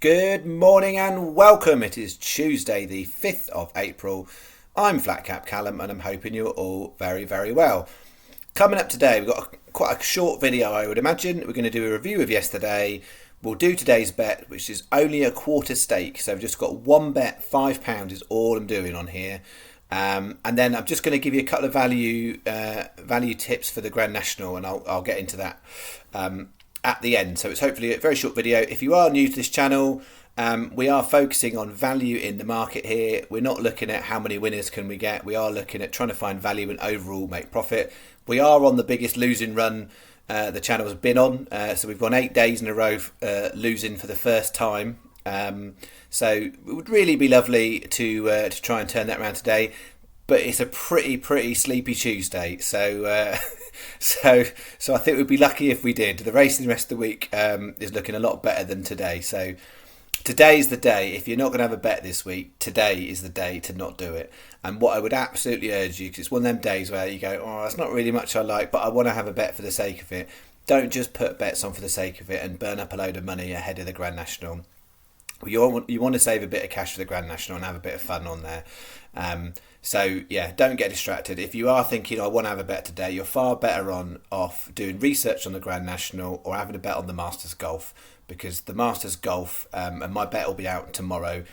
Good morning and welcome. It is Tuesday, the 5th of April. I'm Flatcap Callum and I'm hoping you're all very, very well. Coming up today, we've got quite a short video, I would imagine. We're going to do a review of yesterday. We'll do today's bet, which is only a quarter stake. So I've just got one bet, £5 is all I'm doing on here. And then I'm just going to give you a couple of value tips for the Grand National, and I'll get into that at the end. So it's hopefully a very short video. If you are new to this channel, we are focusing on value in the market here. We're not looking at how many winners can we get. We are looking at trying to find value and overall make profit. We are on the biggest losing run the channel has been on. So we've gone 8 days in a row losing for the first time. So it would really be lovely to try and turn that around today. But it's a pretty sleepy Tuesday. So so I think we'd be lucky if we did. The racing the rest of the week is looking a lot better than today. So today's the day. If you're not going to have a bet this week, today is the day to not do it. And what I would absolutely urge you, because it's one of them days where you go, oh, that's not really much I like, but I want to have a bet for the sake of it. Don't just put bets on for the sake of it and burn up a load of money ahead of the Grand National. You want to save a bit of cash for the Grand National and have a bit of fun on there. So yeah, don't get distracted. If you are thinking, I want to have a bet today, you're far better off doing research on the Grand National or having a bet on the Masters Golf, because the Masters Golf, and my bet will be out tomorrow,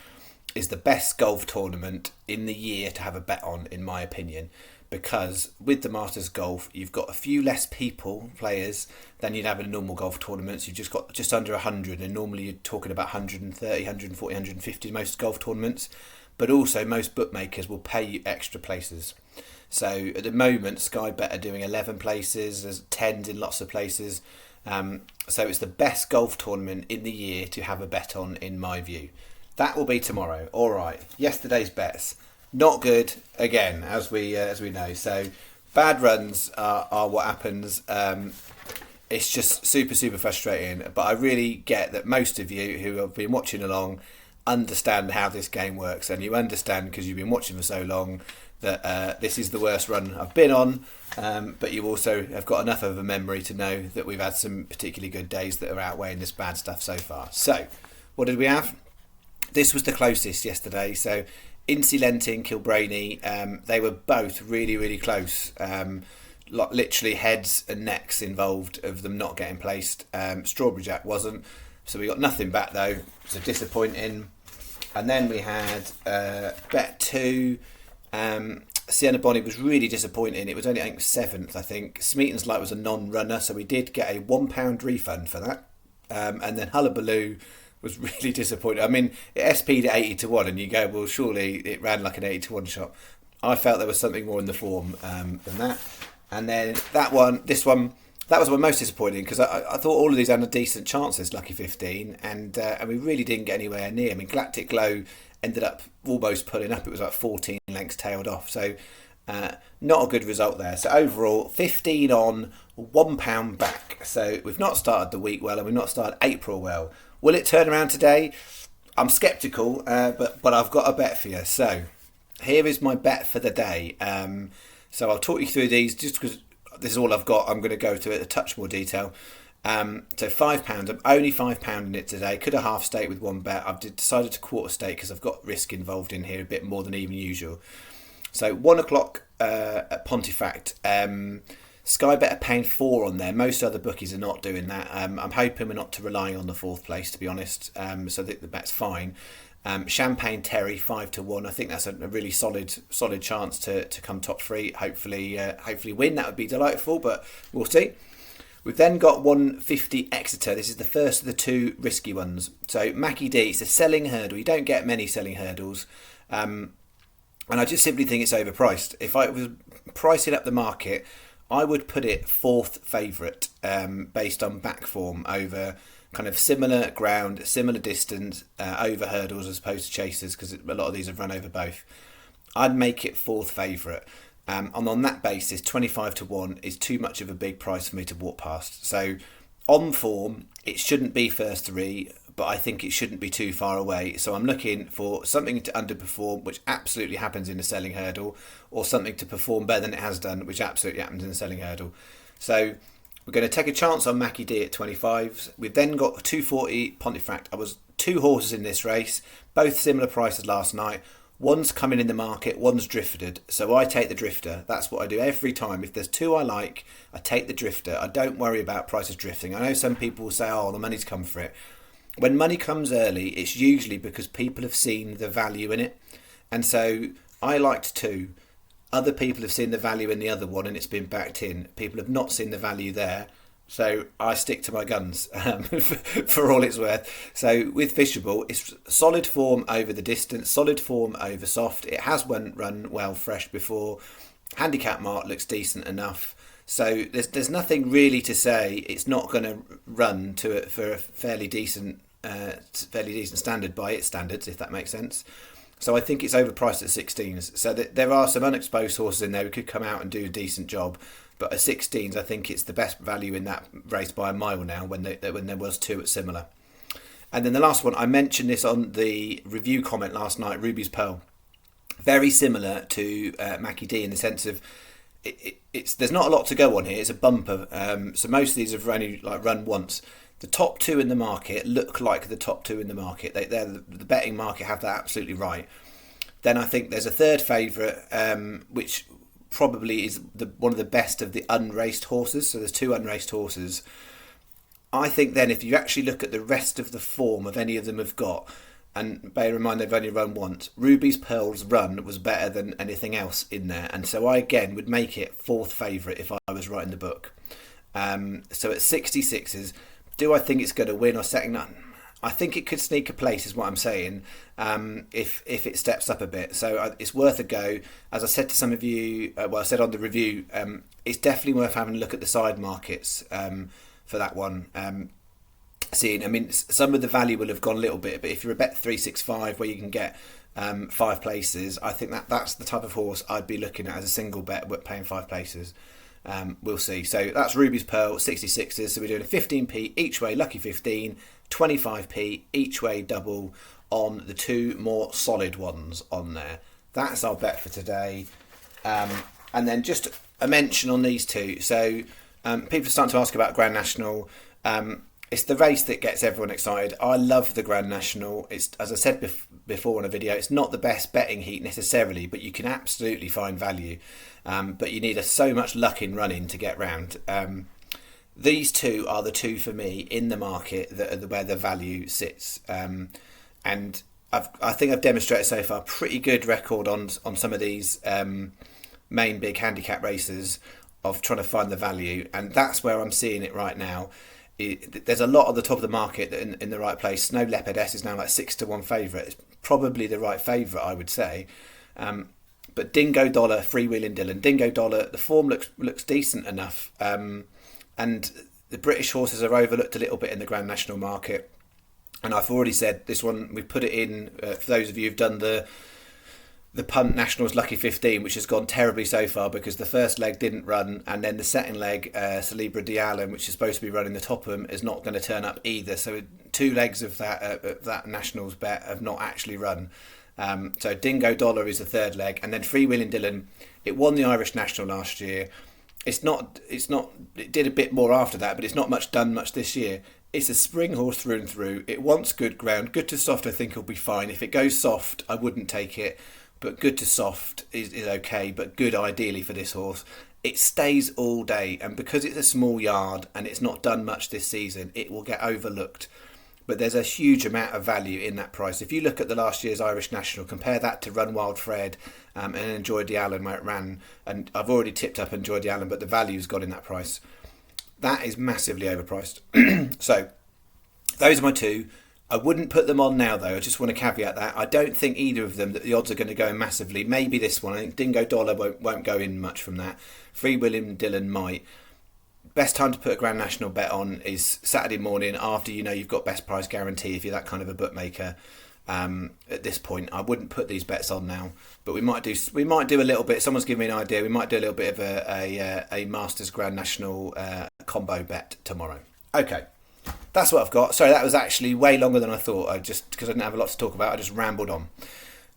is the best golf tournament in the year to have a bet on, in my opinion. Because with the Masters Golf, you've got a few less players, than you'd have in a normal golf tournament. So you've just got just under 100, and normally you're talking about 130, 140, 150 most golf tournaments. But also most bookmakers will pay you extra places. So at the moment, Sky Bet are doing 11 places, there's 10s in lots of places. So it's the best golf tournament in the year to have a bet on, in my view. That will be tomorrow. All right, yesterday's bets. Not good, again, as we know. So bad runs are what happens. It's just super frustrating. But I really get that most of you who have been watching along understand how this game works. And you understand, because you've been watching for so long, that this is the worst run I've been on. But you also have got enough of a memory to know that we've had some particularly good days that are outweighing this bad stuff so far. So what did we have? This was the closest yesterday. So Incy Lenting, Kilbrainy, they were both really close. Literally heads and necks involved of them not getting placed. Strawberry Jack wasn't. So we got nothing back though. So disappointing. And then we had bet 2. Sienna Bonnie was really disappointing. It was only, I think, 7th, I think. Smeaton's Light was a non-runner, so we did get a £1 refund for that. And then Hullabaloo was really disappointing. I mean, it SP'd at 80 to 1, and you go, well, surely it ran like an 80 to 1 shot. I felt there was something more in the form than that. And then that was my most disappointing, because I thought all of these had a decent chances, Lucky 15, and we really didn't get anywhere near. I mean, Galactic Glow ended up almost pulling up. It was like 14 lengths tailed off. So not a good result there. So overall, 15 on, £1 back. So we've not started the week well, and we've not started April well. Will it turn around today? I'm sceptical, but I've got a bet for you. So here is my bet for the day. So I'll talk you through these just because this is all I've got. I'm going to go to it a touch more detail. So £5. I'm only £5 in it today. Could have half stake with one bet. I've decided to quarter stake because I've got risk involved in here, a bit more than even usual. So 1 o'clock at Pontefract. Sky Bet are paying 4 on there. Most other bookies are not doing that. I'm hoping we're not relying on the 4th place, to be honest. So I think the bet's fine. Champagne Terry 5 to 1. I think that's a really solid chance to come top 3. Hopefully win. That would be delightful, but we'll see. We've then got 150 Exeter. This is the first of the 2 risky ones. So Mackie D, it's a selling hurdle. You don't get many selling hurdles. And I just simply think it's overpriced. If I was pricing up the market, I would put it 4th favourite based on back form over kind of similar ground, similar distance, over hurdles as opposed to chasers, because a lot of these have run over both. I'd make it 4th favourite. And on that basis, 25 to 1 is too much of a big price for me to walk past. So on form, it shouldn't be first 3, but I think it shouldn't be too far away. So I'm looking for something to underperform, which absolutely happens in the selling hurdle, or something to perform better than it has done, which absolutely happens in the selling hurdle. So we're going to take a chance on Mackie D at 25. We've then got 240 Pontefract. I was two horses in this race, both similar prices last night. One's coming in the market, one's drifted. So I take the drifter. That's what I do every time. If there's two I like, I take the drifter. I don't worry about prices drifting. I know some people will say, oh, the money's come for it. When money comes early, it's usually because people have seen the value in it. And so I liked two. Other people have seen the value in the other one and it's been backed in. People have not seen the value there. So I stick to my guns for all it's worth. So with Fishable, it's solid form over the distance, solid form over soft. It has run well fresh before. Handicap mark looks decent enough. So there's nothing really to say it's not going to run for a fairly decent standard by its standards, if that makes sense. So I think it's overpriced at 16s. So there are some unexposed horses in there who could come out and do a decent job. But at 16s, I think it's the best value in that race by a mile now when there was two at similar. And then the last one, I mentioned this on the review comment last night, Ruby's Pearl. Very similar to Mackie D in the sense of there's not a lot to go on here. It's a bumper. So most of these have only run once. The top two in the market look like the top two in the market. The betting market have that absolutely right. Then I think there's a third favourite, which probably is one of the best of the unraced horses. So there's two unraced horses. I think then if you actually look at the rest of the form of any of them have got, and bear in mind they've only run once, Ruby's Pearl's run was better than anything else in there. And so I again would make it fourth favourite if I was writing the book. So at 66s, do I think it's going to win or second? I think it could sneak a place is what I'm saying, if it steps up a bit. So it's worth a go. As I said to some of you, I said on the review, it's definitely worth having a look at the side markets for that one. Some of the value will have gone a little bit, but if you're a bet 365 where you can get 5 places, I think that's the type of horse I'd be looking at as a single bet, paying 5 places. We'll see. So that's Ruby's Pearl, 66s. So we're doing a 15p each way, lucky 15, 25p each way double on the two more solid ones on there. That's our bet for today. And then just a mention on these two. So people are starting to ask about Grand National. It's the race that gets everyone excited. I love the Grand National. It's, as I said before in a video, it's not the best betting heat necessarily, but you can absolutely find value. But you need so much luck in running to get round. These two are the two for me in the market that are where the value sits. And I think I've demonstrated so far a pretty good record on some of these main big handicap races of trying to find the value. And that's where I'm seeing it right now. There's a lot at the top of the market in the right place. Snow Leopard S is now like 6-1 favourite. It's probably the right favourite, I would say. But Dingo Dollar, Freewheeling Dylan. Dingo Dollar, the form looks decent enough. And the British horses are overlooked a little bit in the Grand National market. And I've already said this one, we put it in, for those of you who've done the Punt Nationals Lucky 15, which has gone terribly so far because the first leg didn't run, and then the second leg, Celebra D'Allen, which is supposed to be running the Topham, is not going to turn up either. So 2 legs of that Nationals bet have not actually run. So Dingo Dollar is the third leg, and then Freewheeling Dylan. It won the Irish National last year. It did a bit more after that, but it's not done much this year. It's a spring horse through and through. It wants good ground. Good to soft, I think, will be fine. If it goes soft, I wouldn't take it. But good to soft is okay, but good ideally for this horse. It stays all day, and because it's a small yard and it's not done much this season, it will get overlooked. But there's a huge amount of value in that price. If you look at the last year's Irish National, compare that to Run Wild Fred and Enjoy D'Allen where it ran, and I've already tipped up Enjoy D'Allen, but the value's gone in that price. That is massively overpriced. So those are my two. I wouldn't put them on now, though. I just want to caveat that. I don't think either of them that the odds are going to go in massively. Maybe this one. I think Dingo Dollar won't go in much from that. Freewheeling Dylan might. Best time to put a Grand National bet on is Saturday morning after you know you've got best price guarantee if you're that kind of a bookmaker. At this point, I wouldn't put these bets on now, but we might do a little bit. Someone's given me an idea. We might do a little bit of a Masters Grand National combo bet tomorrow. Okay. That's what I've got. Sorry, that was actually way longer than I thought. Because I didn't have a lot to talk about, I just rambled on.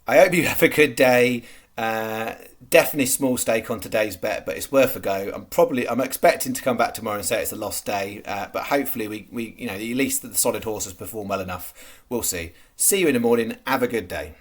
I hope you have a good day. Definitely small stake on today's bet, but it's worth a go. I'm expecting to come back tomorrow and say it's a lost day, but hopefully we at least the solid horses perform well enough. We'll see. See you in the morning. Have a good day.